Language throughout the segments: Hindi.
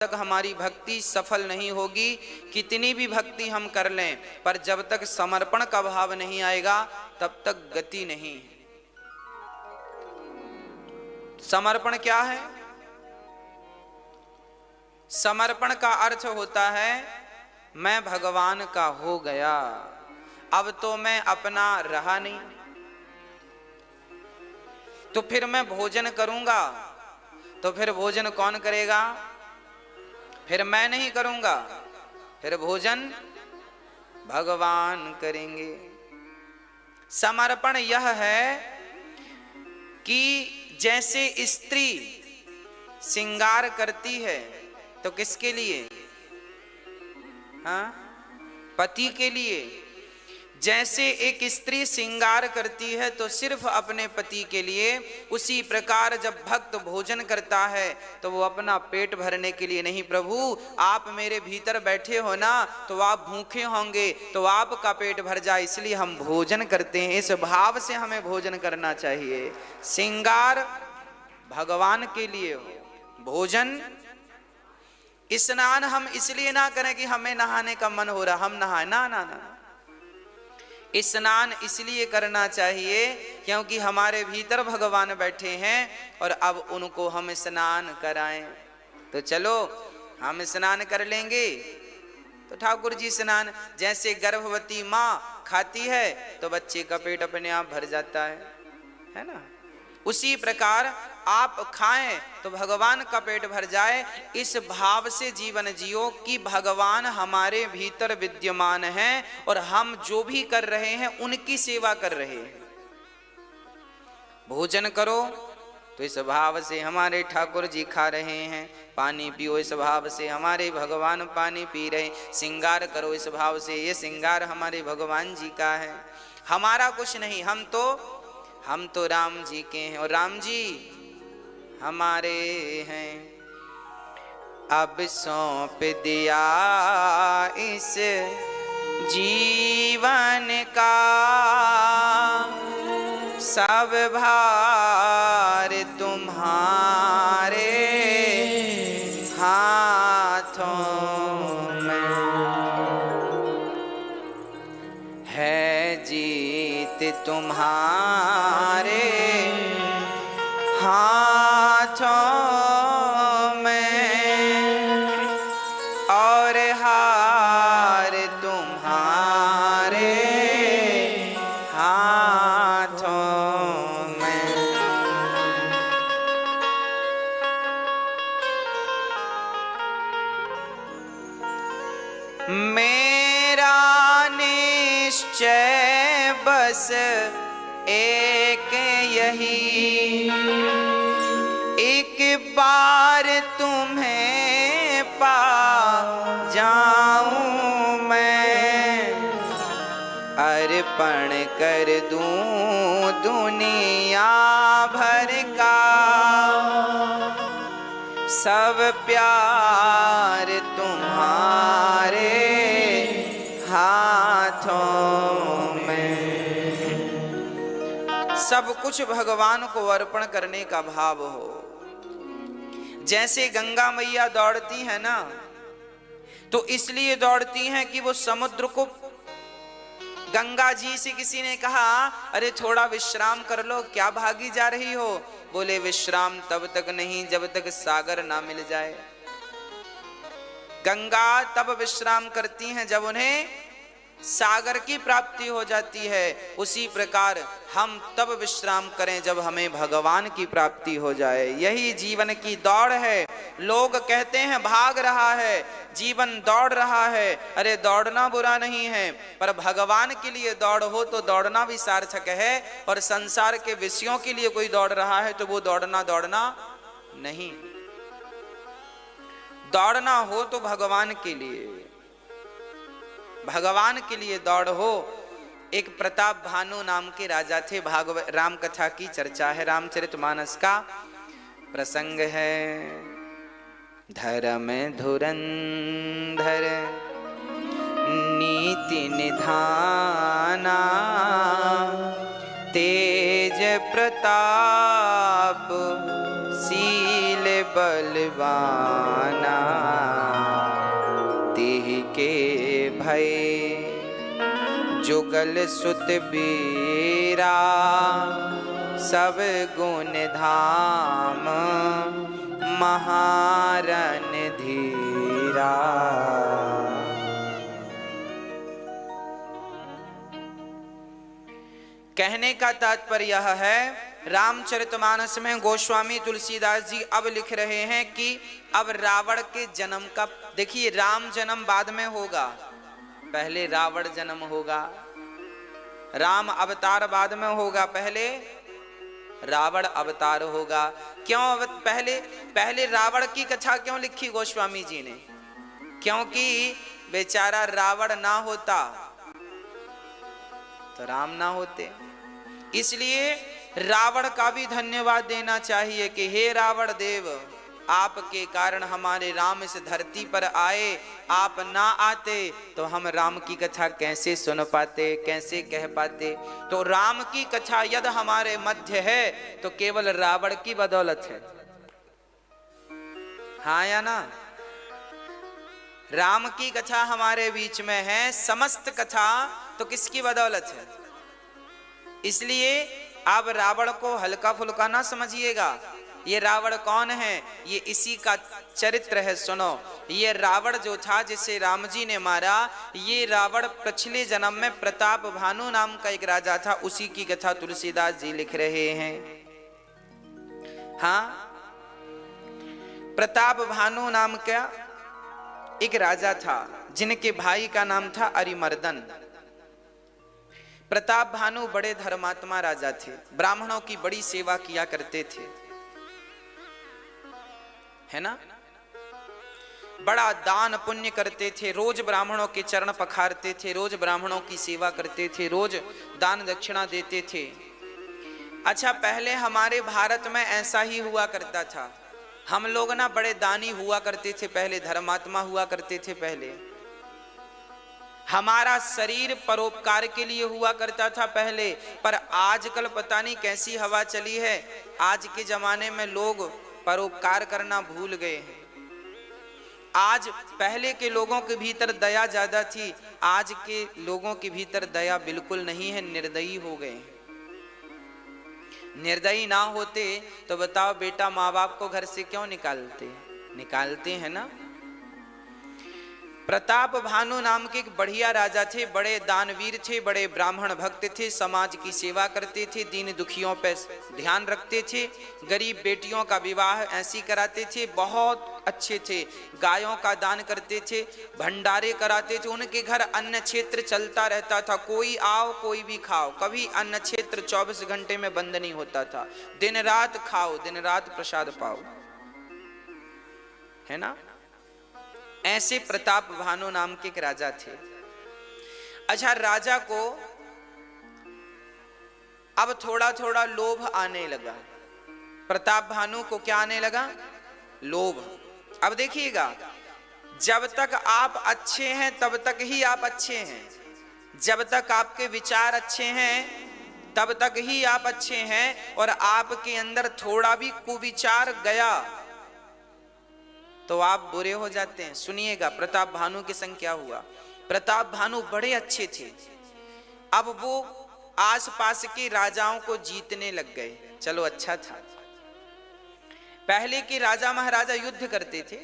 तक हमारी भक्ति सफल नहीं होगी। कितनी भी भक्ति हम कर लें, पर जब तक समर्पण का भाव नहीं आएगा तब तक गति नहीं है। समर्पण क्या है? समर्पण का अर्थ होता है मैं भगवान का हो गया, अब तो मैं अपना रहा नहीं, तो फिर मैं भोजन करूंगा, तो फिर भोजन कौन करेगा? फिर मैं नहीं करूंगा, फिर भोजन भगवान करेंगे। समर्पण यह है कि जैसे स्त्री श्रृंगार करती है तो किसके लिए? हाँ, पति के लिए। जैसे एक स्त्री श्रृंगार करती है तो सिर्फ अपने पति के लिए, उसी प्रकार जब भक्त भोजन करता है तो वो अपना पेट भरने के लिए नहीं। प्रभु आप मेरे भीतर बैठे हो ना, तो आप भूखे होंगे तो आपका पेट भर जाए, इसलिए हम भोजन करते हैं। इस भाव से हमें भोजन करना चाहिए। श्रृंगार भगवान के लिए हो, भोजन। स्नान हम इसलिए ना करें कि हमें नहाने का मन हो रहा हम नहाए, ना ना ना। स्नान इसलिए करना चाहिए क्योंकि हमारे भीतर भगवान बैठे हैं और अब उनको हम स्नान कराएं। तो चलो हम स्नान कर लेंगे। तो ठाकुर जी स्नान, जैसे गर्भवती माँ खाती है तो बच्चे का पेट अपने आप भर जाता है ना, उसी प्रकार आप खाएं तो भगवान का पेट भर जाए। इस भाव से जीवन जियो कि भगवान हमारे भीतर विद्यमान हैं और हम जो भी कर रहे हैं उनकी सेवा कर रहे हैं। भोजन करो तो इस भाव से हमारे ठाकुर जी खा रहे हैं, पानी पियो इस भाव से हमारे भगवान पानी पी रहे, श्रृंगार करो इस भाव से ये श्रृंगार हमारे भगवान जी का है, हमारा कुछ नहीं। हम तो राम जी के हैं और राम जी हमारे हैं। अब सौंप दिया इस जीवन का सब भार तुम्हारे हाथों में है, जीत तुम्हारे हाथों में और हार तुम्हारे हाथों में। मेरा निश्चय बस एक यही, एक बार तुम्हें पा जाऊं मैं, अर्पण कर दूं दुनिया भर का सब प्यार तुम्हारे हाथों में। सब कुछ भगवान को अर्पण करने का भाव हो। जैसे गंगा मैया दौड़ती है ना, तो इसलिए दौड़ती हैं कि वो समुद्र को, गंगा जी से किसी ने कहा अरे थोड़ा विश्राम कर लो, क्या भागी जा रही हो? बोले विश्राम तब तक नहीं जब तक सागर ना मिल जाए। गंगा तब विश्राम करती हैं जब उन्हें सागर की प्राप्ति हो जाती है। उसी प्रकार हम तब विश्राम करें जब हमें भगवान की प्राप्ति हो जाए। यही जीवन की दौड़ है। लोग कहते हैं भाग रहा है, जीवन दौड़ रहा है। अरे दौड़ना बुरा नहीं है, पर भगवान के लिए दौड़ हो तो दौड़ना भी सार्थक है। और संसार के विषयों के लिए कोई दौड़ रहा है तो वो दौड़ना नहीं। दौड़ना हो तो भगवान के लिए, भगवान के लिए दौड़ हो। एक प्रताप भानु नाम के राजा थे। भागवत राम कथा की चर्चा है, रामचरितमानस का प्रसंग है। धर्म धुरंधर नीति निधाना, तेज प्रताप शील बलवाना, तिहि के भय जुगल सुत बीरा, सब गुण धाम महारन धीरा। कहने का तात्पर्य यह है, रामचरितमानस में गोस्वामी तुलसीदास जी अब लिख रहे हैं कि अब रावण के जन्म का, देखिए राम जन्म बाद में होगा, पहले रावण जन्म होगा, राम अवतार बाद में होगा, पहले रावण अवतार होगा। क्यों पहले रावण की कथा क्यों लिखी गोस्वामी जी ने? क्योंकि बेचारा रावण ना होता तो राम ना होते, इसलिए रावण का भी धन्यवाद देना चाहिए कि हे रावण देव, आपके कारण हमारे राम इस धरती पर आए, आप ना आते तो हम राम की कथा कैसे सुन पाते, कैसे कह पाते। तो राम की कथा यदि हमारे मध्य है तो केवल रावण की बदौलत है, हाँ या ना? राम की कथा हमारे बीच में है, समस्त कथा तो किसकी बदौलत है? इसलिए आप रावण को हल्का फुल्का ना समझिएगा। ये रावण कौन है? ये इसी का चरित्र है, सुनो। ये रावण जो था जिसे राम जी ने मारा, ये रावण पिछले जन्म में प्रताप भानु नाम का एक राजा था, उसी की कथा तुलसीदास जी लिख रहे हैं। हाँ, प्रताप भानु नाम का एक राजा था जिनके भाई का नाम था अरिमर्दन। प्रताप भानु बड़े धर्मात्मा राजा थे, ब्राह्मणों की बड़ी सेवा किया करते थे, है ना? बड़ा दान पुण्य करते थे, रोज ब्राह्मणों के चरण पखारते थे, रोज ब्राह्मणों की सेवा करते थे, रोज दान दक्षिणा देते थे। अच्छा, पहले हमारे भारत में ऐसा ही हुआ करता था, हम लोग ना बड़े दानी हुआ करते थे, पहले धर्मात्मा हुआ करते थे। पहले हमारा शरीर परोपकार के लिए हुआ करता था पहले, पर आजकल पता नहीं कैसी हवा चली है, आज के जमाने में लोग परोपकार करना भूल गए हैं। आज पहले के लोगों के भीतर दया ज्यादा थी, आज के लोगों के भीतर दया बिल्कुल नहीं है, निर्दयी हो गए हैं। निर्दयी ना होते तो बताओ बेटा माँ बाप को घर से क्यों निकालते हैं ना। प्रताप भानु नाम के एक बढ़िया राजा थे, बड़े दानवीर थे, बड़े ब्राह्मण भक्त थे, समाज की सेवा करते थे, दीन दुखियों पे ध्यान रखते थे, गरीब बेटियों का विवाह ऐसी कराते थे, बहुत अच्छे थे, गायों का दान करते थे, भंडारे कराते थे, उनके घर अन्न क्षेत्र चलता रहता था, कोई आओ कोई भी खाओ, कभी अन्न क्षेत्र 24 घंटे में बंद नहीं होता था, दिन रात खाओ, दिन रात प्रसाद पाओ, है ना। ऐसे प्रताप भानु नाम के एक राजा थे। अच्छा, राजा को अब थोड़ा थोड़ा लोभ आने लगा। प्रताप भानु को क्या आने लगा? लोभ। अब देखिएगा, जब तक आप अच्छे हैं तब तक ही आप अच्छे हैं, जब तक आपके विचार अच्छे हैं तब तक ही आप अच्छे हैं, और आपके अंदर थोड़ा भी कुविचार गया तो आप बुरे हो जाते हैं। सुनिएगा प्रताप भानु के संग क्या हुआ। प्रताप भानु बड़े अच्छे थे, अब वो आसपास के राजाओं को जीतने लग गए। चलो अच्छा था, पहले के राजा महाराजा युद्ध करते थे,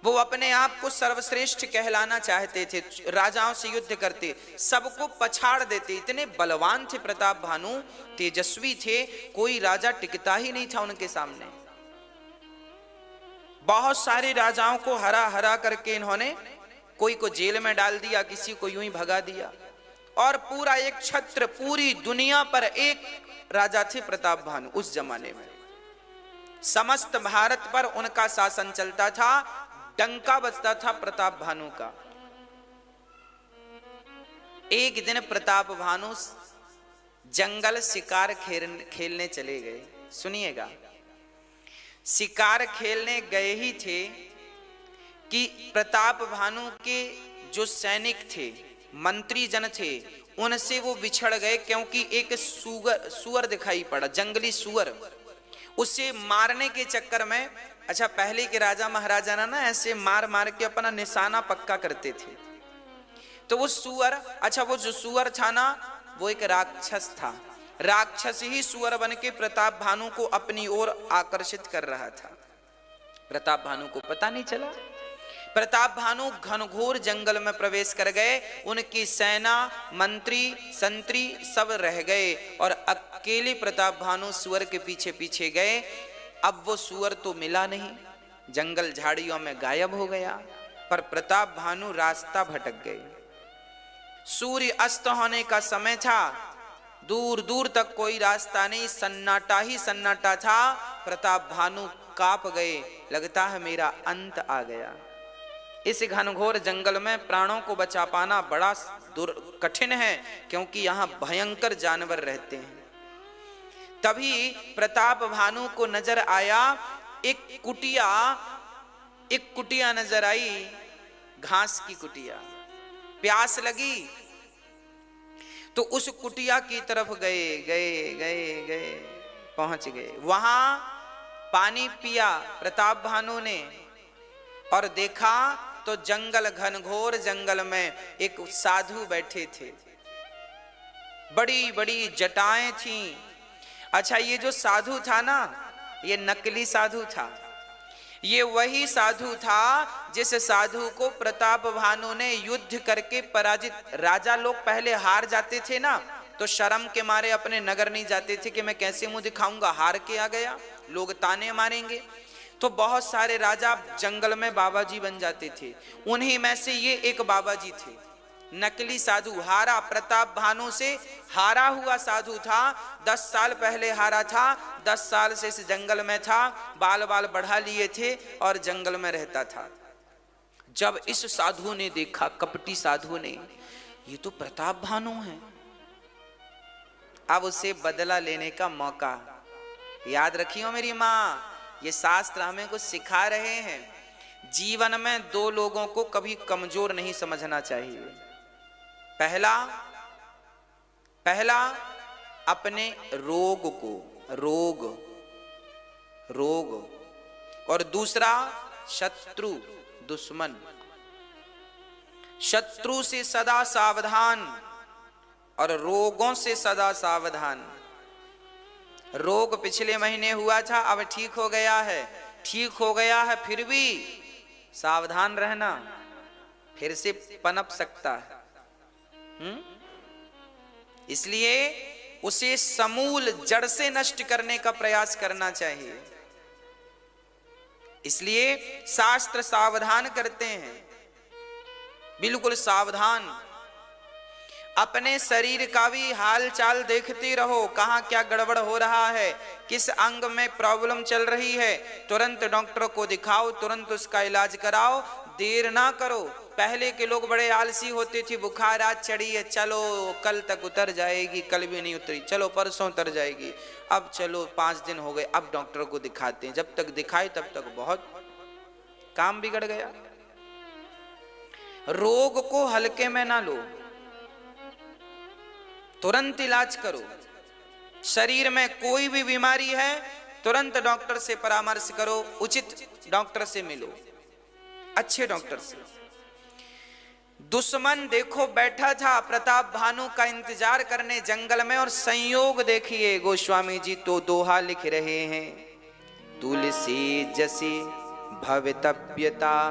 वो अपने आप को सर्वश्रेष्ठ कहलाना चाहते थे, राजाओं से युद्ध करते, सबको पछाड़ देते, इतने बलवान थे प्रताप भानु, तेजस्वी थे, कोई राजा टिकता ही नहीं था उनके सामने। बहुत सारे राजाओं को हरा हरा करके इन्होंने कोई को जेल में डाल दिया, किसी को यूं ही भगा दिया, और पूरा एक छत्र, पूरी दुनिया पर एक राजा थे प्रताप भानु। उस जमाने में समस्त भारत पर उनका शासन चलता था, डंका बजता था प्रताप भानु का। एक दिन प्रताप भानु जंगल शिकार खेलने चले गए। सुनिएगा, शिकार खेलने गए ही थे कि प्रताप भानु के जो सैनिक थे, मंत्री जन थे, उनसे वो बिछड़ गए, क्योंकि एक सुअर दिखाई पड़ा, जंगली सुअर। उसे मारने के चक्कर में अच्छा, पहले के राजा महाराजा ना ऐसे मार मार के अपना निशाना पक्का करते थे। तो वो सुअर, अच्छा वो जो सुअर था ना वो एक राक्षस था। राक्षस ही सुअर बन के प्रताप भानु को अपनी ओर आकर्षित कर रहा था। प्रताप भानु को पता नहीं चला। प्रताप भानु घनघोर जंगल में प्रवेश कर गए। उनकी सेना, मंत्री, संतरी सब रह गए और अकेले प्रताप भानु सुअर के पीछे पीछे गए। अब वो सुअर तो मिला नहीं, जंगल झाड़ियों में गायब हो गया। पर प्रताप भानु रास्ता भटक गए। सूर्य अस्त होने का समय था, दूर दूर तक कोई रास्ता नहीं, सन्नाटा ही सन्नाटा था। प्रताप भानु कांप गए, लगता है मेरा अंत आ गया। इस घनघोर जंगल में प्राणों को बचा पाना बड़ा कठिन है, क्योंकि यहाँ भयंकर जानवर रहते हैं। तभी प्रताप भानु को नजर आया एक कुटिया नजर आई, घास की कुटिया। प्यास लगी तो उस कुटिया की तरफ गए, पहुंच गए। वहां पानी पिया प्रताप भानु ने और देखा तो जंगल, घनघोर जंगल में एक साधु बैठे थे। बड़ी बड़ी जटाएं थीं। अच्छा, ये जो साधु था ना, ये नकली साधु था। ये वही साधु था जिस साधु को प्रताप भानु ने युद्ध करके पराजित। राजा लोग पहले हार जाते थे ना, तो शर्म के मारे अपने नगर नहीं जाते थे कि मैं कैसे मुंह दिखाऊंगा, हार के आ गया, लोग ताने मारेंगे। तो बहुत सारे राजा जंगल में बाबा जी बन जाते थे। उन्हीं में से ये एक बाबा जी थे। नकली साधु हारा, प्रताप भानु से हारा हुआ साधु था। 10 साल पहले हारा था, 10 साल से इस जंगल में था, बाल बाल बढ़ा लिए थे और जंगल में रहता था। जब इस साधु ने देखा, कपटी साधु ने, ये तो प्रताप भानु है, अब उसे बदला लेने का मौका। याद रखियो मेरी माँ, ये शास्त्र हमें कुछ सिखा रहे हैं। जीवन में 2 लोगों को कभी कमजोर नहीं समझना चाहिए। पहला अपने रोग को, रोग, और दूसरा शत्रु, दुश्मन। शत्रु से सदा सावधान और रोगों से सदा सावधान। रोग पिछले महीने हुआ था, अब ठीक हो गया है, फिर भी सावधान रहना, फिर से पनप सकता है। इसलिए उसे समूल जड़ से नष्ट करने का प्रयास करना चाहिए। इसलिए शास्त्र सावधान करते हैं, बिल्कुल सावधान। अपने शरीर का भी हाल चाल देखते रहो, कहां क्या गड़बड़ हो रहा है, किस अंग में प्रॉब्लम चल रही है, तुरंत डॉक्टर को दिखाओ, तुरंत उसका इलाज कराओ, देर ना करो। पहले के लोग बड़े आलसी होते थे, बुखार आज चढ़ी है, चलो कल तक उतर जाएगी, कल भी नहीं उतरी, चलो परसों उतर जाएगी, अब चलो 5 दिन हो गए, अब डॉक्टर को दिखाते हैं। जब तक दिखाए तब तक बहुत काम बिगड़ गया। रोग को हल्के में ना लो, तुरंत इलाज करो। शरीर में कोई भी बीमारी है, तुरंत डॉक्टर से परामर्श करो, उचित डॉक्टर से मिलो, अच्छे डॉक्टर से। दुश्मन देखो बैठा था प्रताप भानु का इंतजार करने जंगल में, और संयोग देखिए गोस्वामी जी तो दोहा लिख रहे हैं। तुलसी जसी भवितव्यता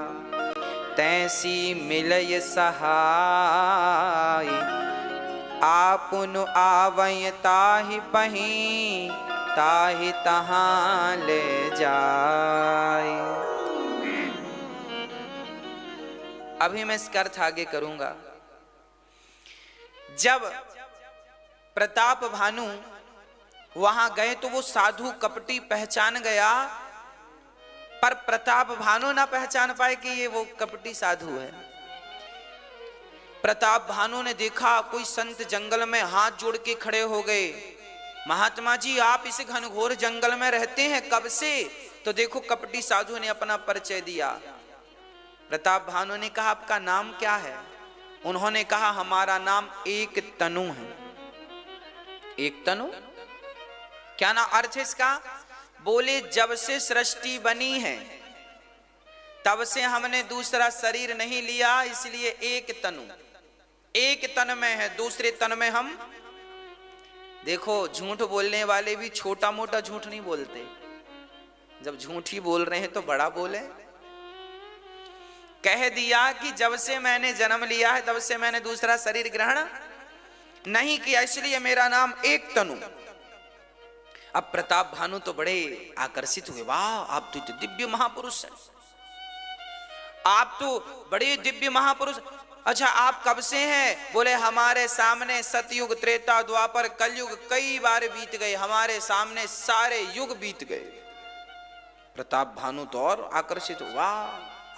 तैसी मिलय सहाय, आपुन आवय ताहि पहीं ताहि तहां ले जाय। अभी मैं इसका अर्थ आगे करूंगा। जब प्रताप भानु वहां गए तो वो साधु कपटी पहचान गया, पर प्रताप भानु ना पहचान पाए कि ये वो कपटी साधु है। प्रताप भानु ने देखा कोई संत जंगल में हाथ जोड़ के खड़े हो गए, महात्मा जी आप इस घनघोर जंगल में रहते हैं कब से? तो देखो कपटी साधु ने अपना परिचय दिया। प्रताप भानु ने कहा आपका नाम क्या है? उन्होंने कहा हमारा नाम एक तनु है। एक तनु क्या ना अर्थ है इसका? बोले जब से सृष्टि बनी है तब से हमने दूसरा शरीर नहीं लिया, इसलिए एक तनु, एक तन में है, दूसरे तन में हम। देखो झूठ बोलने वाले भी छोटा मोटा झूठ नहीं बोलते, जब झूठ ही बोल रहे हैं तो बड़ा बोले। कह दिया कि जब से मैंने जन्म लिया है तब से मैंने दूसरा शरीर ग्रहण नहीं किया, इसलिए मेरा नाम एक तनु। अब प्रताप भानु तो बड़े आकर्षित हुए, वाह आप तो दिव्य महापुरुष हैं, आप तो बड़े दिव्य महापुरुष। अच्छा आप कब से हैं? बोले हमारे सामने सतयुग, त्रेता, द्वापर, कलयुग कई बार बीत गए, हमारे सामने सारे युग बीत गए। प्रताप भानु तो और आकर्षित हुआ,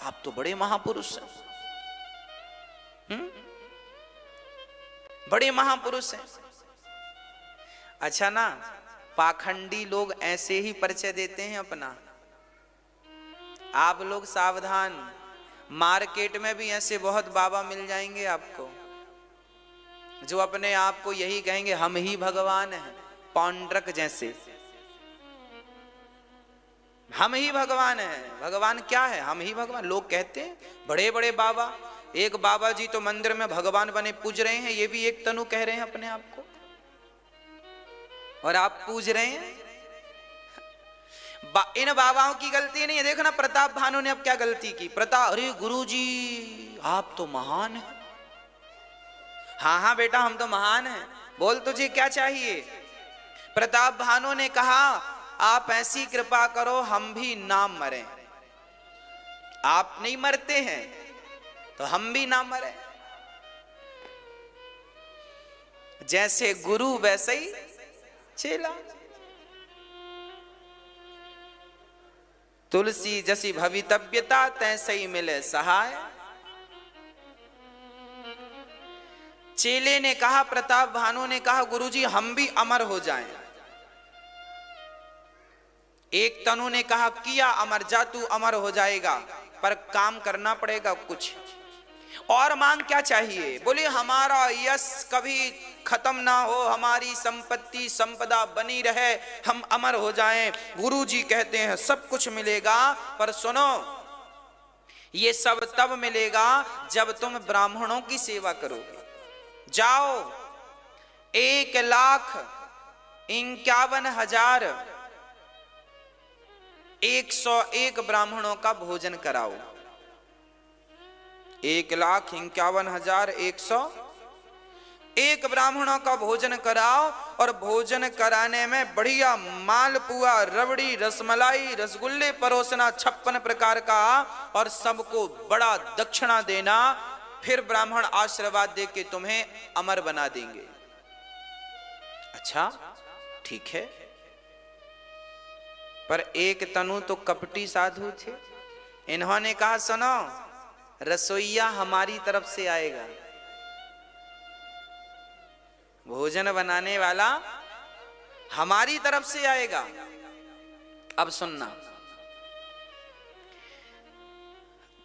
आप तो बड़े महापुरुष हैं, बड़े महापुरुष हैं। अच्छा ना, पाखंडी लोग ऐसे ही परिचय देते हैं अपना, आप लोग सावधान, मार्केट में भी ऐसे बहुत बाबा मिल जाएंगे आपको जो अपने आप को यही कहेंगे हम ही भगवान हैं, पौंड्रक जैसे, हम ही भगवान हैं। भगवान क्या है? हम ही भगवान। लोग कहते हैं बड़े बड़े बाबा, एक बाबा जी तो मंदिर में भगवान बने पूज रहे हैं, ये भी एक तनु कह रहे हैं अपने आप को, और आप पूज रहे हैं। इन बाबाओं की गलती नहीं है। देखो ना प्रताप भानु ने अब क्या गलती की। प्रताप, अरे गुरुजी आप तो महान हैं। हाँ हाँ बेटा हम तो महान हैं, बोल तुझे क्या चाहिए? प्रताप भानु ने कहा आप ऐसी कृपा करो हम भी ना मरें। आप नहीं मरते हैं तो हम भी ना मरें। जैसे गुरु वैसे ही चेला। तुलसी जैसी भवितव्यता तैसे ही मिले सहाय। चेले ने कहा, प्रताप भानु ने कहा गुरुजी हम भी अमर हो जाएं। एक तनु ने कहा किया अमर, जा तू अमर हो जाएगा, पर काम करना पड़ेगा कुछ। और मांग क्या चाहिए? बोले हमारा यश कभी खत्म ना हो, हमारी संपत्ति संपदा बनी रहे, हम अमर हो जाएं। गुरुजी कहते हैं सब कुछ मिलेगा, पर सुनो ये सब तब मिलेगा जब तुम ब्राह्मणों की सेवा करोगे। जाओ 1,51,101 ब्राह्मणों का भोजन कराओ। 1,51,101 ब्राह्मणों का भोजन कराओ, और भोजन कराने में बढ़िया मालपुआ, रबड़ी, रसमलाई, रसगुल्ले परोसना 56 प्रकार का, और सबको बड़ा दक्षिणा देना। फिर ब्राह्मण आशीर्वाद दे के तुम्हें अमर बना देंगे। अच्छा ठीक है, पर एक तनु तो कपटी साधु थे। इन्होंने कहा सुनो रसोईया हमारी तरफ से आएगा, भोजन बनाने वाला हमारी तरफ से आएगा। अब सुनना,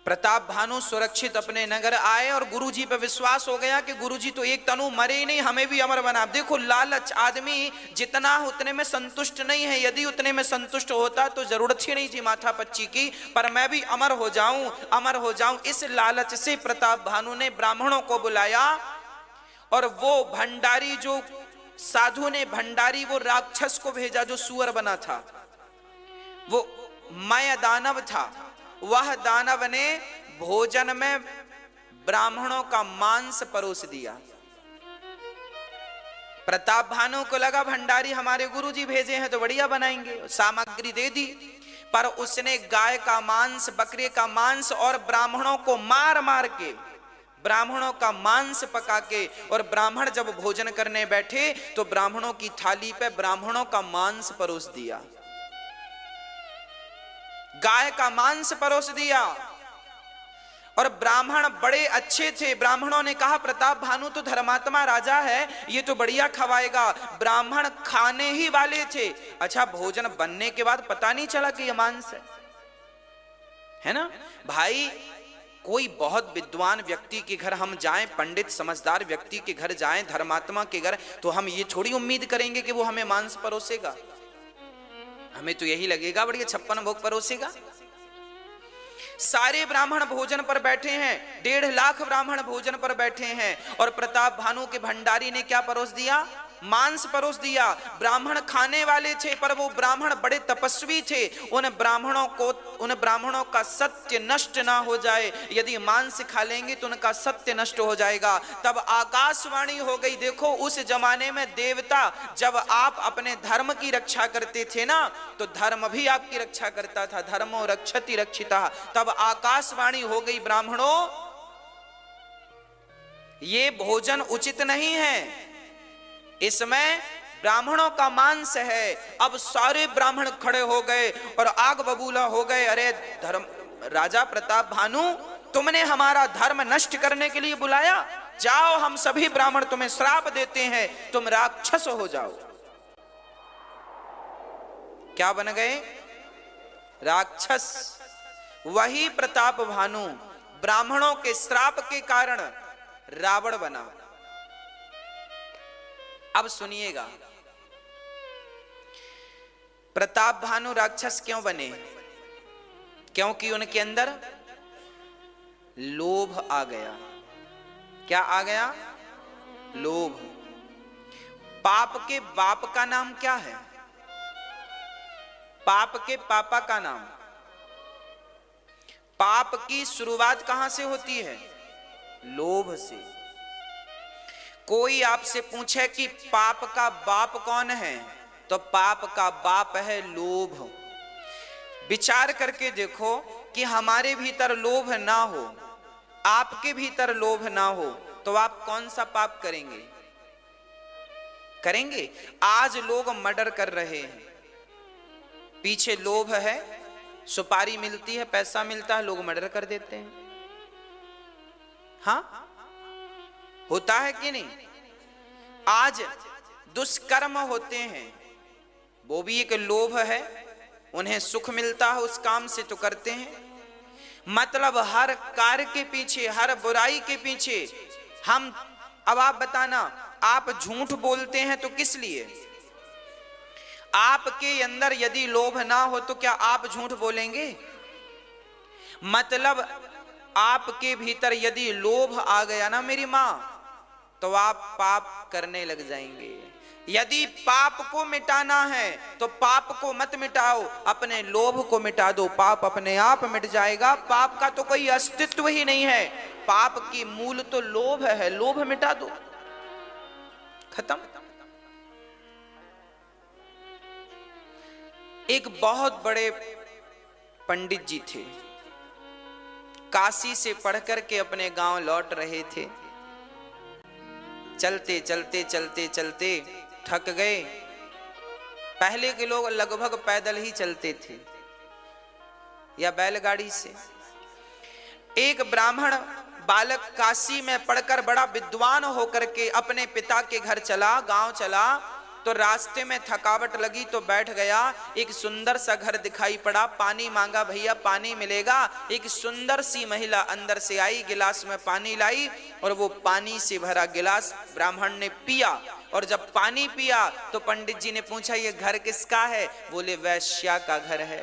प्रताप भानु सुरक्षित अपने नगर आए और गुरुजी पे विश्वास हो गया कि गुरुजी तो एक तनु मरे ही नहीं, हमें भी अमर बना। देखो लालच, आदमी जितना उतने में संतुष्ट नहीं है। यदि उतने में संतुष्ट होता तो जरूरत ही नहीं थी माथा पच्ची की, पर मैं भी अमर हो जाऊं, अमर हो जाऊं। इस लालच से प्रताप भानु ने ब्राह्मणों को बुलाया, और वो भंडारी, जो साधु ने भंडारी वो राक्षस को भेजा जो सुअर बना था, वो मय दानव था। वह दानव ने भोजन में ब्राह्मणों का मांस परोस दिया। प्रताप भानु को लगा भंडारी हमारे गुरुजी भेजे हैं तो बढ़िया बनाएंगे, सामग्री दे दी। पर उसने गाय का मांस, बकरे का मांस और ब्राह्मणों को मार मार के, ब्राह्मणों का मांस पका के, और ब्राह्मण जब भोजन करने बैठे तो ब्राह्मणों की थाली पे ब्राह्मणों का मांस परोस दिया, गाय का मांस परोस दिया। और ब्राह्मण बड़े अच्छे थे। ब्राह्मणों ने कहा प्रताप भानु तो धर्मात्मा राजा है, ये तो बढ़िया खवाएगा। ब्राह्मण खाने ही वाले थे। अच्छा भोजन बनने के बाद पता नहीं चला कि ये मांस है ना भाई। कोई बहुत विद्वान व्यक्ति के घर हम जाएं, पंडित समझदार व्यक्ति के घर जाएं, धर्मात्मा के घर, तो हम ये थोड़ी उम्मीद करेंगे कि वो हमें मांस परोसेगा। हमें तो यही लगेगा बढ़िया 56 भोग परोसेगा। सारे ब्राह्मण भोजन पर बैठे हैं, 1.5 लाख ब्राह्मण भोजन पर बैठे हैं, और प्रताप भानु के भंडारी ने क्या परोस दिया? मांस परोस दिया। ब्राह्मण खाने वाले थे, पर वो ब्राह्मण बड़े तपस्वी थे। उन ब्राह्मणों का सत्य नष्ट ना हो जाए, यदि मांस खा लेंगे तो उनका सत्य नष्ट हो जाएगा। तब आकाशवाणी हो गई। देखो उस जमाने में देवता, जब आप अपने धर्म की रक्षा करते थे ना, तो धर्म भी आपकी रक्षा करता था। धर्मो रक्षति रक्षिता। तब आकाशवाणी हो गई, ब्राह्मणों ये भोजन उचित नहीं है, इसमें ब्राह्मणों का मांस है। अब सारे ब्राह्मण खड़े हो गए और आग बबूला हो गए। अरे राजा प्रताप भानु, तुमने हमारा धर्म नष्ट करने के लिए बुलाया? जाओ, हम सभी ब्राह्मण तुम्हें श्राप देते हैं, तुम राक्षस हो जाओ। क्या बन गए? राक्षस। वही प्रताप भानु ब्राह्मणों के श्राप के कारण रावण बना। अब सुनिएगा, प्रताप भानु राक्षस क्यों बने? क्योंकि उनके अंदर लोभ आ गया। क्या आ गया? लोभ। पाप के बाप का नाम क्या है? पाप के पापा का नाम। पाप की शुरुआत कहां से होती है? लोभ से। कोई आपसे पूछे कि पाप का बाप कौन है, तो पाप का बाप है लोभ। विचार करके देखो कि हमारे भीतर लोभ ना हो, आपके भीतर लोभ ना हो, तो आप कौन सा पाप करेंगे? करेंगे? आज लोग मर्डर कर रहे हैं, पीछे लोभ है, सुपारी मिलती है, पैसा मिलता है, लोग मर्डर कर देते हैं। हाँ, होता है कि नहीं? आज दुष्कर्म होते हैं, वो भी एक लोभ है, उन्हें सुख मिलता है उस काम से तो करते हैं। मतलब हर कार्य के पीछे, हर बुराई के पीछे हम, अब आप बताना, आप झूठ बोलते हैं तो किस लिए? आपके अंदर यदि लोभ ना हो तो क्या आप झूठ बोलेंगे? मतलब आपके भीतर यदि लोभ आ गया ना मेरी मां, तो आप पाप करने लग जाएंगे। यदि पाप को मिटाना है तो पाप को मत मिटाओ, अपने लोभ को मिटा दो, पाप अपने आप मिट जाएगा। पाप का तो कोई अस्तित्व ही नहीं है, पाप की मूल तो लोभ है, लोभ मिटा दो, खत्म। एक बहुत बड़े पंडित जी थे, काशी से पढ़ करके अपने गांव लौट रहे थे। चलते चलते चलते चलते थक गए। पहले के लोग लगभग पैदल ही चलते थे या बैलगाड़ी से। एक ब्राह्मण बालक काशी में पढ़कर बड़ा विद्वान होकर के अपने पिता के घर चला, गांव चला, तो रास्ते में थकावट लगी तो बैठ गया। एक सुंदर सा घर दिखाई पड़ा, पानी मांगा, भैया पानी मिलेगा। एक सुंदर सी महिला अंदर से आई, गिलास में पानी लाई और वो पानी से भरा गिलास ब्राह्मण ने पिया। और जब पानी पिया तो पंडित जी ने पूछा, ये घर किसका है? बोले वैश्या का घर है।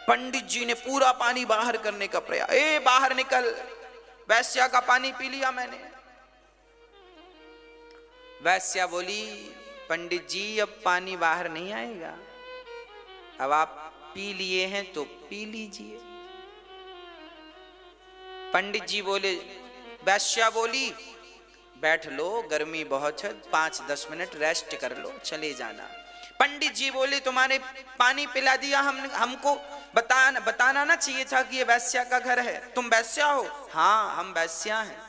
पंडित जी ने पूरा पानी बाहर करने का प्रयास, ए बाहर निकल, वैश्या का पानी पी लिया मैंने। वैश्या बोली, पंडित जी अब पानी बाहर नहीं आएगा, अब आप पी लिए हैं तो पी लीजिए। पंडित जी बोले, वैश्या बोली बैठ लो, गर्मी बहुत है, 5-10 मिनट रेस्ट कर लो, चले जाना। पंडित जी बोले, तुम्हारे पानी पिला दिया, हमको बताना ना चाहिए था कि ये वैश्या का घर है। तुम वैश्या हो? हाँ हम वैश्या हैं।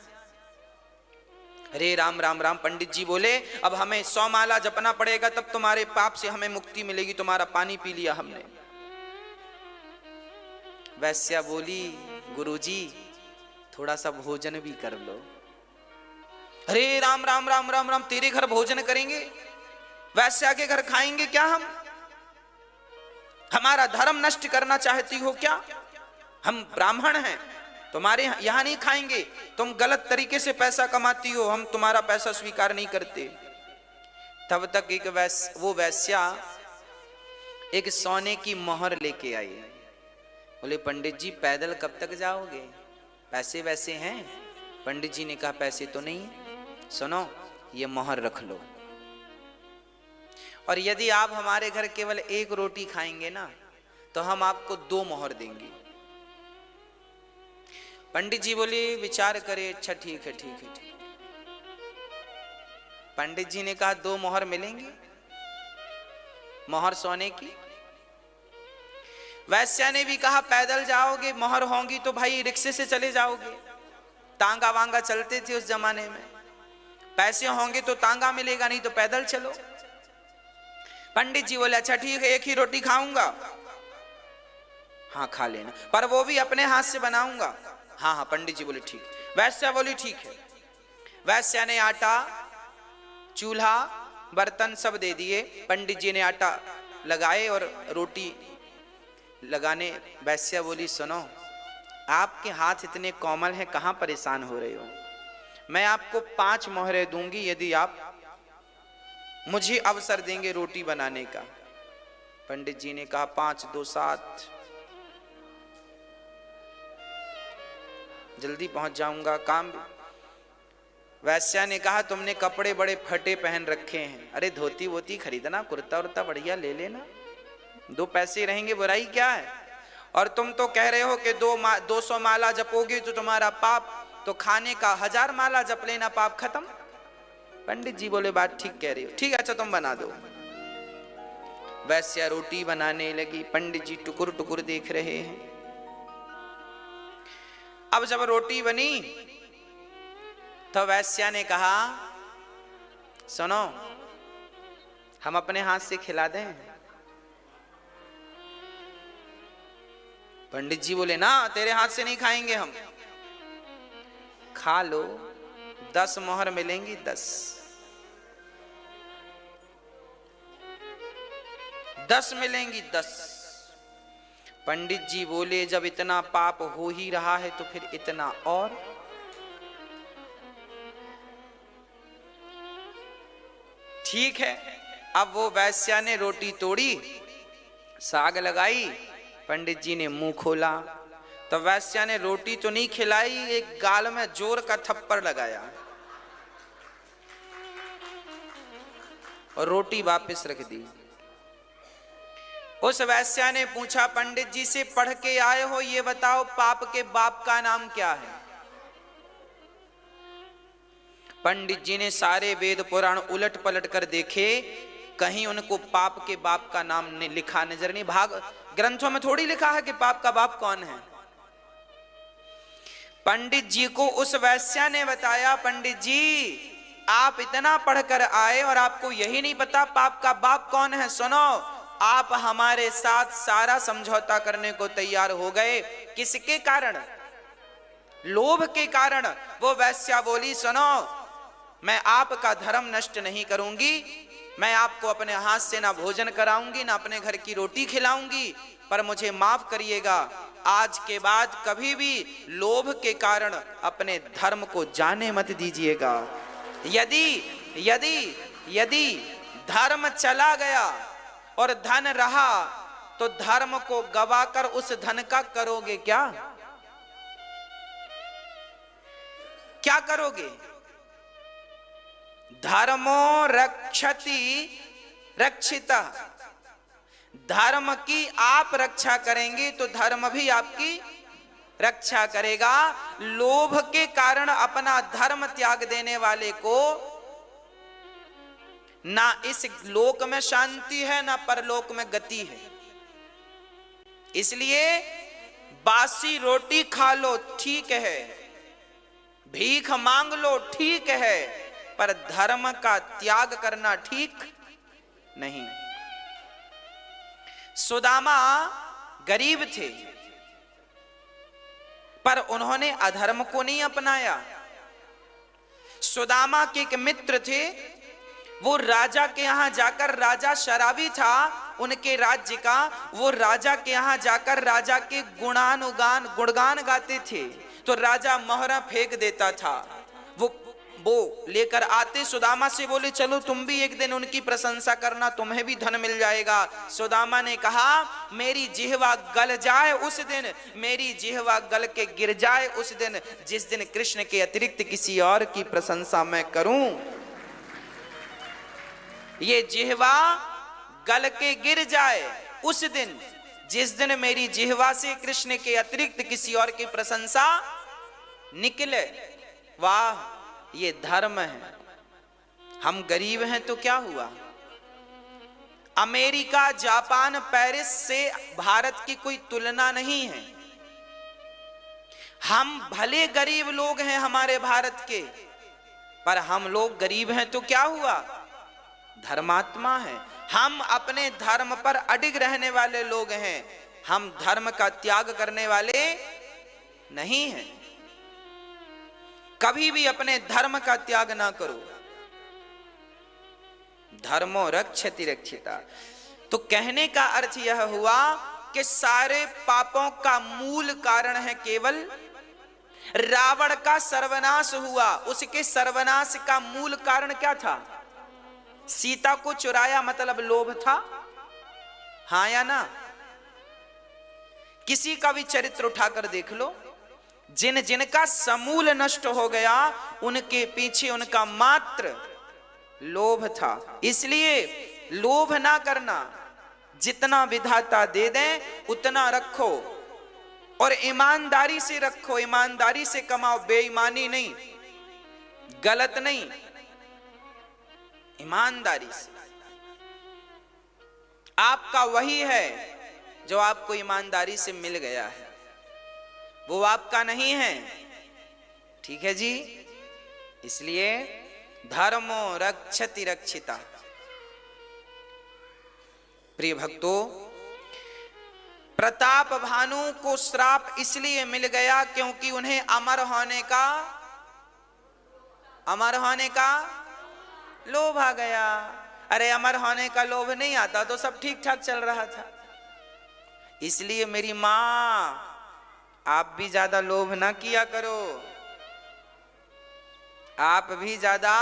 अरे राम राम राम। पंडित जी बोले, अब हमें 100 माला जपना पड़ेगा, तब तुम्हारे पाप से हमें मुक्ति मिलेगी, तुम्हारा पानी पी लिया हमने। वैश्या बोली, गुरुजी थोड़ा सा भोजन भी कर लो। अरे राम राम राम राम राम, तेरे घर भोजन करेंगे? वैश्या के घर खाएंगे क्या हम? हमारा धर्म नष्ट करना चाहती हो क्या? हम ब्राह्मण हैं, तुम्हारे यहां नहीं खाएंगे। तुम गलत तरीके से पैसा कमाती हो, हम तुम्हारा पैसा स्वीकार नहीं करते। तब तक एक वो वैश्या एक सोने की मोहर लेके आई। बोले पंडित जी पैदल कब तक जाओगे, पैसे वैसे हैं? पंडित जी ने कहा पैसे तो नहीं है, सुनो ये मोहर रख लो, और यदि आप हमारे घर केवल एक रोटी खाएंगे ना तो हम आपको 2 मोहर देंगे। पंडित जी बोले विचार करे, अच्छा ठीक है ठीक है ठीक। पंडित जी ने कहा 2 मोहर मिलेंगी, मोहर सोने की। वैश्या ने भी कहा पैदल जाओगे, मोहर होंगी तो भाई रिक्शे से चले जाओगे, तांगा वांगा चलते थे उस जमाने में, पैसे होंगे तो तांगा मिलेगा, नहीं तो पैदल चलो। पंडित जी बोले अच्छा ठीक है, एक ही रोटी खाऊंगा। हाँ खा लेना, पर वो भी अपने हाथ से बनाऊंगा। हाँ हाँ पंडित जी बोले ठीक। वैश्या बोली ठीक है। वैश्या ने आटा, चूल्हा, बर्तन सब दे दिए। पंडित जी ने आटा लगाए और रोटी लगाने। वैश्या बोली सुनो, आपके हाथ इतने कोमल हैं, कहां परेशान हो रहे हो? मैं आपको 5 मोहरें दूंगी यदि आप मुझे अवसर देंगे रोटी बनाने का। पंडित जी ने कहा 5 2 7, जल्दी पहुंच जाऊंगा काम। वैश्या ने कहा तुमने कपड़े बड़े फटे पहन रखे हैं, अरे धोती वोती खरीदना, कुर्ता उर्ता बढ़िया ले लेना, 2 पैसे रहेंगे, बुराई क्या है? और तुम तो कह रहे हो कि 200 माला जपोगे तो तुम्हारा पाप, तो खाने का 1000 माला जप लेना, पाप खत्म। पंडित जी बोले बात ठीक कह रही हो, ठीक है अच्छा तुम बना दो। वैश्या रोटी बनाने लगी, पंडित जी टुकुर टुकुर देख रहे हैं। अब जब रोटी बनी तो वैश्या ने कहा सुनो हम अपने हाथ से खिला दें? पंडित जी बोले ना तेरे हाथ से नहीं खाएंगे हम। खा लो, 10 मोहर मिलेंगी, 10 मिलेंगी 10। पंडित जी बोले जब इतना पाप हो ही रहा है तो फिर इतना और। ठीक है, अब वो वैश्या ने रोटी तोड़ी, साग लगाई, पंडित जी ने मुंह खोला तो वैश्या ने रोटी तो नहीं खिलाई, एक गाल में जोर का थप्पड़ लगाया और रोटी वापस रख दी। उस वैश्या ने पूछा पंडित जी से पढ़ के आए हो, ये बताओ पाप के बाप का नाम क्या है? पंडित जी ने सारे वेद पुराण उलट पलट कर देखे, कहीं उनको पाप के बाप का नाम लिखा नजर नहीं। भाग ग्रंथों में थोड़ी लिखा है कि पाप का बाप कौन है। पंडित जी को उस वैश्या ने बताया पंडित जी आप इतना पढ़कर आए और आपको यही नहीं पता पाप का बाप कौन है। सुनो, आप हमारे साथ सारा समझौता करने को तैयार हो गए, किसके कारण? लोभ के कारण। वो वैश्या बोली सुनो, मैं आपका धर्म नष्ट नहीं करूंगी, मैं आपको अपने हाथ से ना भोजन कराऊंगी ना अपने घर की रोटी खिलाऊंगी, पर मुझे माफ करिएगा, आज के बाद कभी भी लोभ के कारण अपने धर्म को जाने मत दीजिएगा। यदि यदि यदि धर्म चला गया और धन रहा तो धर्म को गवाकर उस धन का करोगे क्या? क्या करोगे? धर्मो रक्षति रक्षिता, धर्म की आप रक्षा करेंगे तो धर्म भी आपकी रक्षा करेगा। लोभ के कारण अपना धर्म त्याग देने वाले को ना इस लोक में शांति है ना परलोक में गति है। इसलिए बासी रोटी खा लो ठीक है, भीख मांग लो ठीक है, पर धर्म का त्याग करना ठीक नहीं। सुदामा गरीब थे पर उन्होंने अधर्म को नहीं अपनाया। सुदामा के एक मित्र थे, वो राजा के यहां जाकर, राजा शराबी था उनके राज्य का, वो राजा के यहां जाकर राजा के गुणगान गाते थे, तो राजा मोहरा फेंक देता था। वो वो लेकर आते, सुदामा से बोले चलो तुम भी एक दिन उनकी प्रशंसा करना, तुम्हें भी धन मिल जाएगा। सुदामा ने कहा मेरी जिह्वा गल जाए उस दिन, मेरी जिह्वा गल के गिर जाए उस दिन, जिस दिन कृष्ण के अतिरिक्त किसी और की प्रशंसा मैं करूं। ये जिह्वा गल के गिर जाए उस दिन, जिस दिन मेरी जिह्वा से कृष्ण के अतिरिक्त किसी और की प्रशंसा निकले। वाह, ये धर्म है। हम गरीब हैं तो क्या हुआ, अमेरिका, जापान, पेरिस से भारत की कोई तुलना नहीं है। हम भले गरीब लोग हैं हमारे भारत के, पर हम लोग गरीब हैं तो क्या हुआ, धर्मात्मा है। हम अपने धर्म पर अडिग रहने वाले लोग हैं, हम धर्म का त्याग करने वाले नहीं हैं। कभी भी अपने धर्म का त्याग ना करो। धर्मो रक्षति रक्षिता। तो कहने का अर्थ यह हुआ कि सारे पापों का मूल कारण है केवल रावण का सर्वनाश हुआ। उसके सर्वनाश का मूल कारण क्या था, सीता को चुराया मतलब लोभ था, हां या ना। किसी का भी चरित्र उठाकर देख लो, जिन जिनका समूल नष्ट हो गया उनके पीछे उनका मात्र लोभ था। इसलिए लोभ ना करना, जितना विधाता दे दें उतना रखो और ईमानदारी से रखो, ईमानदारी से कमाओ, बेईमानी नहीं, गलत नहीं, ईमानदारी से। आपका वही है जो आपको ईमानदारी से मिल गया है, वो आपका नहीं है, ठीक है जी। इसलिए धर्मो रक्षति रक्षिता। प्रिय भक्तों, प्रताप भानु को श्राप इसलिए मिल गया क्योंकि उन्हें अमर होने का लोभ आ गया। अरे अमर होने का लोभ नहीं आता तो सब ठीक ठाक चल रहा था। इसलिए मेरी मां, आप भी ज्यादा लोभ ना किया करो, आप भी ज्यादा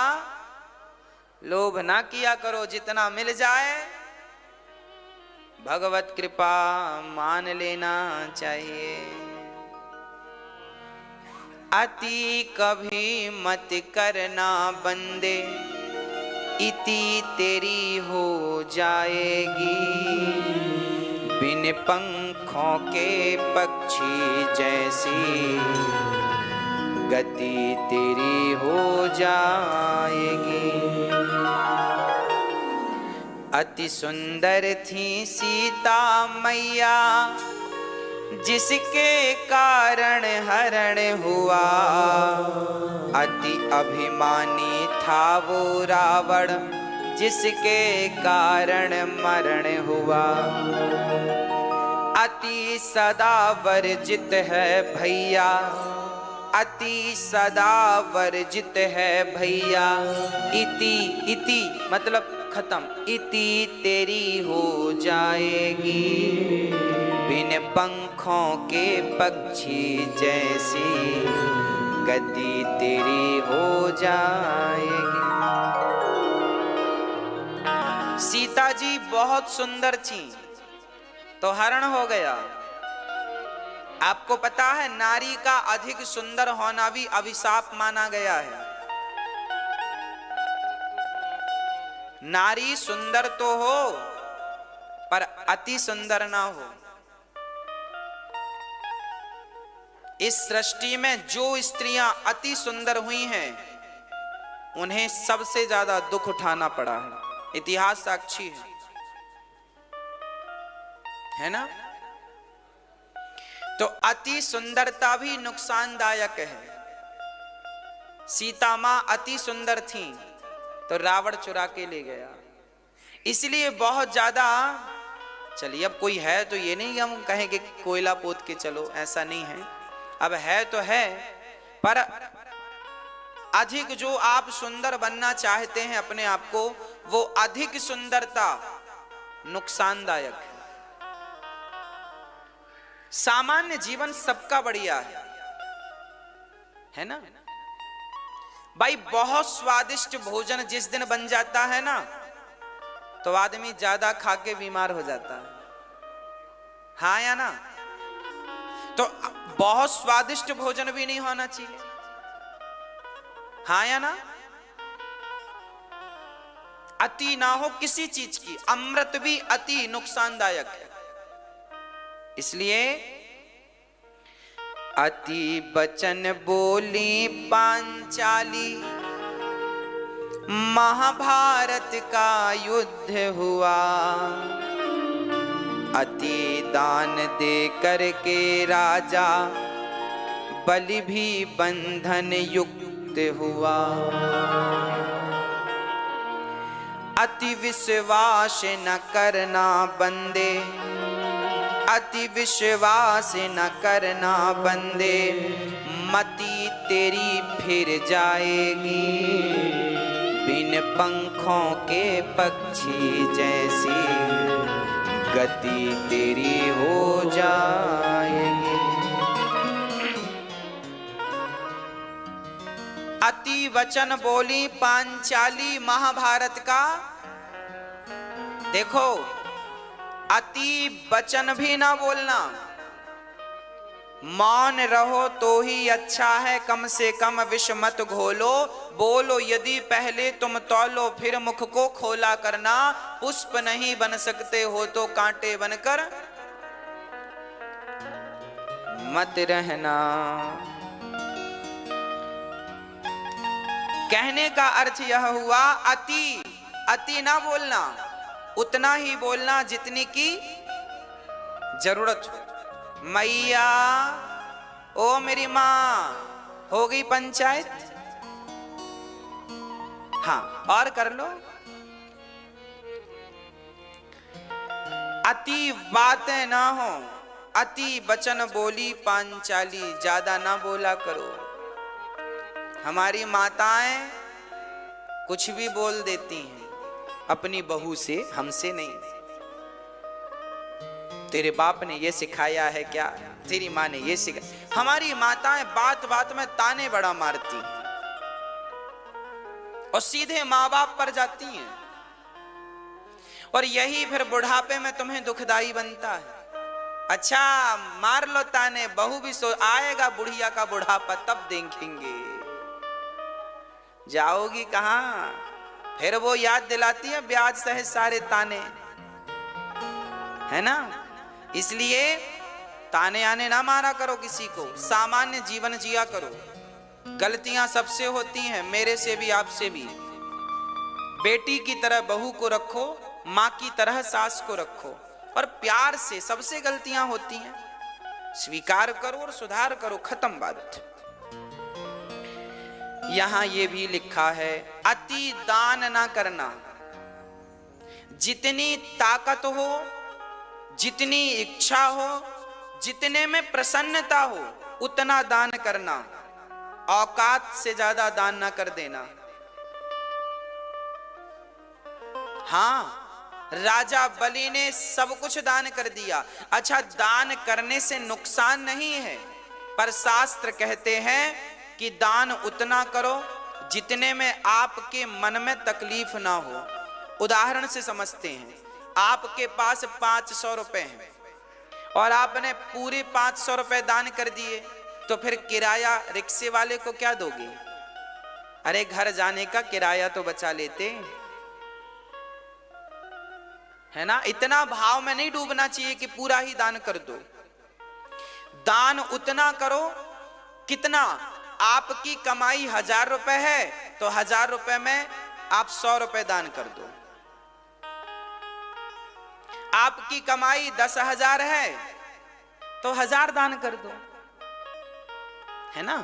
लोभ ना किया करो। जितना मिल जाए भगवत कृपा मान लेना चाहिए। अति कभी मत करना बंदे, इति तेरी हो जाएगी। बिन पंखों के पक्षी जैसी गति तेरी हो जाएगी। अति सुंदर थी सीता मैया, जिसके कारण हरण हुआ। अति अभिमानी था वो रावण, जिसके कारण मरण हुआ। अति सदा वर्जित है भैया, अति सदा वर्जित है भैया। इति मतलब खत्म, इति तेरी हो जाएगी। बिन पंखों के पक्षी जैसी गति तेरी हो जाएगी। सीता जी बहुत सुंदर थी तो हरण हो गया। आपको पता है नारी का अधिक सुंदर होना भी अभिशाप माना गया है। नारी सुंदर तो हो पर अति सुंदर ना हो। इस सृष्टि में जो स्त्रियां अति सुंदर हुई हैं उन्हें सबसे ज्यादा दुख उठाना पड़ा है। इतिहास साक्षी है ना। तो अति सुंदरता भी नुकसानदायक है। सीता मां अति सुंदर थी तो रावण चुरा के ले गया। इसलिए बहुत ज्यादा, चलिए अब कोई है तो ये नहीं हम कहें कि कोयला पोत के चलो, ऐसा नहीं है। अब है तो है, पर अधिक जो आप सुंदर बनना चाहते हैं अपने आप को, वो अधिक सुंदरता नुकसानदायक सामान्य जीवन सबका बढ़िया है ना। भाई बहुत स्वादिष्ट भोजन जिस दिन बन जाता है ना, तो आदमी ज्यादा खा के बीमार हो जाता है। हाँ या ना? तो बहुत स्वादिष्ट भोजन भी नहीं होना चाहिए। हाँ या ना? अति ना हो किसी चीज की। अमृत भी अति नुकसानदायक है। इसलिए अति बचन बोली पांचाली, महाभारत का युद्ध हुआ। अति दान दे करके राजा बलि भी बंधन युक्त हुआ। अति विश्वास न करना बंदे, अति विश्वास न करना बंदे, मति तेरी फिर जाएगी। बिन पंखों के पक्षी जैसी गति तेरी हो जाएगी। अति वचन बोली पांचाली, महाभारत का देखो, अति वचन भी ना बोलना। मौन रहो तो ही अच्छा है, कम से कम विष मत घोलो। बोलो यदि पहले तुम तौलो, फिर मुख को खोला करना। पुष्प नहीं बन सकते हो तो कांटे बनकर मत रहना। कहने का अर्थ यह हुआ, अति ना बोलना, उतना ही बोलना जितनी की जरूरत हो। मैया, ओ मेरी माँ, हो गई पंचायत? हाँ, और कर लो। अति बातें ना हो, अति वचन बोली पांचाली, ज्यादा ना बोला करो। हमारी माताएं कुछ भी बोल देती हैं अपनी बहू से, हमसे नहीं। तेरे बाप ने ये सिखाया है क्या, तेरी माँ ने ये सिखाया। हमारी माताएं बात बात में ताने बड़ा मारती हैं और सीधे माँ बाप पर जाती हैं, और यही फिर बुढ़ापे में तुम्हें दुखदाई बनता है। अच्छा मार लो ताने, बहू भी सो आएगा बुढ़िया का बुढ़ापा, तब देखेंगे। जाओगी कहां? फिर वो याद दिलाती है ब्याज सहित सारे ताने, है ना? इसलिए ताने आने ना मारा करो किसी को, सामान्य जीवन जिया करो। गलतियां सबसे होती हैं, मेरे से भी, आपसे भी। बेटी की तरह बहू को रखो, माँ की तरह सास को रखो, और प्यार से। सबसे गलतियां होती हैं, स्वीकार करो और सुधार करो, खत्म बात। यहां ये भी लिखा है, अति दान ना करना। जितनी ताकत हो, जितनी इच्छा हो, जितने में प्रसन्नता हो, उतना दान करना। औकात से ज्यादा दान ना कर देना। हाँ, राजा बलि ने सब कुछ दान कर दिया। अच्छा, दान करने से नुकसान नहीं है, पर शास्त्र कहते हैं कि दान उतना करो जितने में आपके मन में तकलीफ ना हो। उदाहरण से समझते हैं, आपके पास 500 रुपए हैं और आपने पूरे 500 रुपए दान कर दिए, तो फिर किराया रिक्शे वाले को क्या दोगे? अरे घर जाने का किराया तो बचा लेते, है ना? इतना भाव में नहीं डूबना चाहिए कि पूरा ही दान कर दो। दान उतना करो कितना, आपकी कमाई 1000 रुपए है तो 1000 रुपए में आप 100 रुपए दान कर दो। आपकी कमाई 10,000 है तो 1000 दान कर दो, है ना?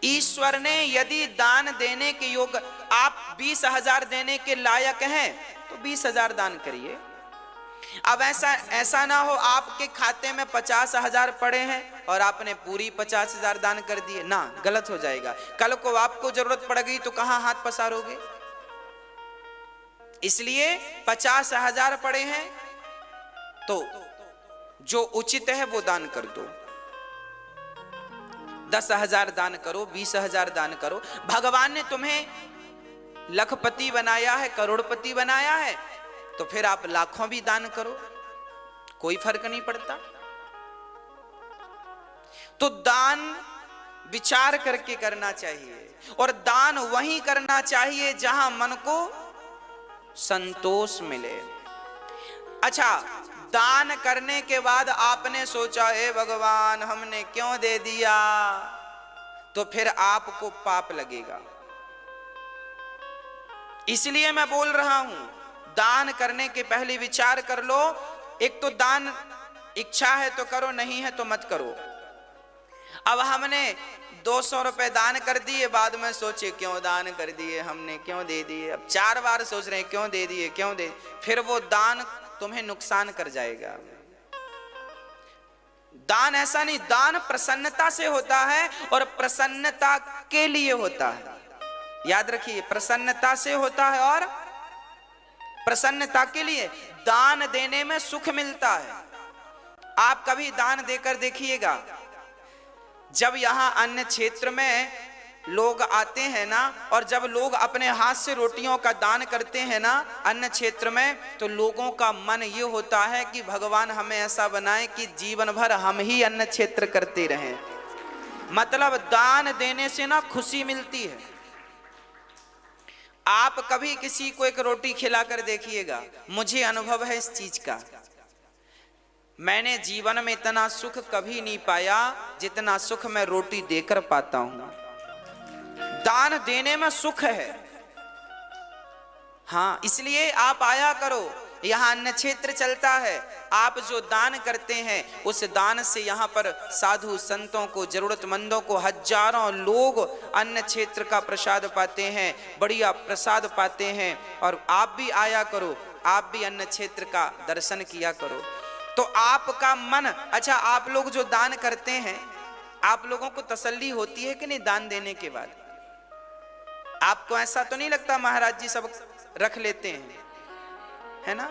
ईश्वर ने यदि दान देने के योग्य, आप 20,000 देने के लायक हैं तो 20,000 दान करिए। अब ऐसा ना हो आपके खाते में 50,000 पड़े हैं और आपने पूरी 50,000 दान कर दिए, ना, गलत हो जाएगा। कल को आपको जरूरत पड़ गई तो कहां हाथ पसारोगे? इसलिए 50,000 पड़े हैं तो जो उचित है वो दान कर दो। 10,000 दान करो, 20,000 दान करो। भगवान ने तुम्हें लखपति बनाया है, करोड़पति बनाया है, तो फिर आप लाखों भी दान करो, कोई फर्क नहीं पड़ता। तो दान विचार करके करना चाहिए, और दान वहीं करना चाहिए जहां मन को संतोष मिले। अच्छा, दान करने के बाद आपने सोचा हे भगवान हमने क्यों दे दिया, तो फिर आपको पाप लगेगा। इसलिए मैं बोल रहा हूं, दान करने के पहले विचार कर लो। एक तो दान इच्छा है तो करो, नहीं है तो मत करो। अब हमने 200 रुपए दान कर दिए, बाद में सोचे क्यों दान कर दिए हमने, क्यों दे दिए। अब 4 बार सोच रहे हैं क्यों दे दिए, क्यों दे, फिर वो दान तुम्हें नुकसान कर जाएगा। दान ऐसा नहीं, दान प्रसन्नता से होता है और प्रसन्नता के लिए होता है। याद रखिए, प्रसन्नता से होता है और प्रसन्नता के लिए। दान देने में सुख मिलता है। आप कभी दान देकर देखिएगा, जब यहां अन्य क्षेत्र में लोग आते हैं ना, और जब लोग अपने हाथ से रोटियों का दान करते हैं ना अन्य क्षेत्र में, तो लोगों का मन ये होता है कि भगवान हमें ऐसा बनाए कि जीवन भर हम ही अन्य क्षेत्र करते रहें। मतलब दान देने से ना खुशी मिलती है। आप कभी किसी को एक रोटी खिलाकर देखिएगा, मुझे अनुभव है इस चीज का। मैंने जीवन में इतना सुख कभी नहीं पाया जितना सुख मैं रोटी देकर पाता हूं। दान देने में सुख है। हाँ, इसलिए आप आया करो, यहाँ अन्न क्षेत्र चलता है। आप जो दान करते हैं उस दान से यहाँ पर साधु संतों को, जरूरतमंदों को, हजारों लोग अन्न क्षेत्र का प्रसाद पाते हैं, बढ़िया प्रसाद पाते हैं। और आप भी आया करो, आप भी अन्न क्षेत्र का दर्शन किया करो, तो आपका मन। अच्छा, आप लोग जो दान करते हैं, आप लोगों को तसल्ली होती है कि नहीं दान देने के बाद? आपको ऐसा तो नहीं लगता महाराज जी सब रख लेते हैं, है ना?